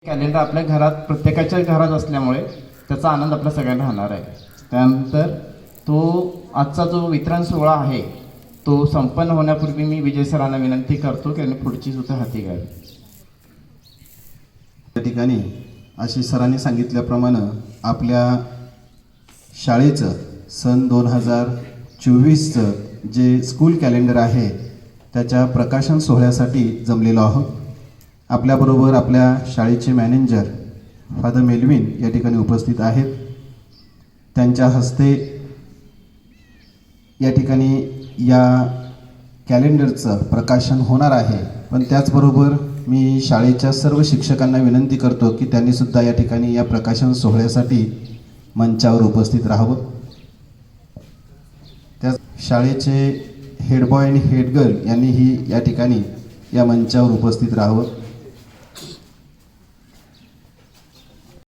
Calendar आपल्या घरात प्रत्येकाच्या घरात असल्यामुळे त्याचा आनंद आपल्या सगळ्यांना राहणार आहे. त्यानंतर आजचा जो वितरण सोहळा आहे तो संपन्न होण्यापूर्वी मी विजय सरांना विनंती करतो की त्यांनी पुढची सूत्र हाती घ्यावी. त्या ठिकाणी आशिष सरांनी सांगितल्याप्रमाणे आपल्या शाळेचं सन 2024चं जे स्कूल कॅलेंडर आहे त्याच्या प्रकाशन सोहळ्यासाठी जमलेलो आहोत. आपल्याबरोबर आपल्या शाळेचे मॅनेजर फादर मेलविन या ठिकाणी उपस्थित आहेत. त्यांच्या हस्ते या ठिकाणी या कॅलेंडरचं प्रकाशन होणार आहे. पण त्याचबरोबर मी शाळेच्या सर्व शिक्षकांना विनंती करतो की त्यांनीसुद्धा या ठिकाणी या प्रकाशन सोहळ्यासाठी मंचावर उपस्थित राहावं. त्या शाळेचे हेडबॉय आणि हेडगर्ल यांनीही या ठिकाणी या मंचावर उपस्थित राहावं.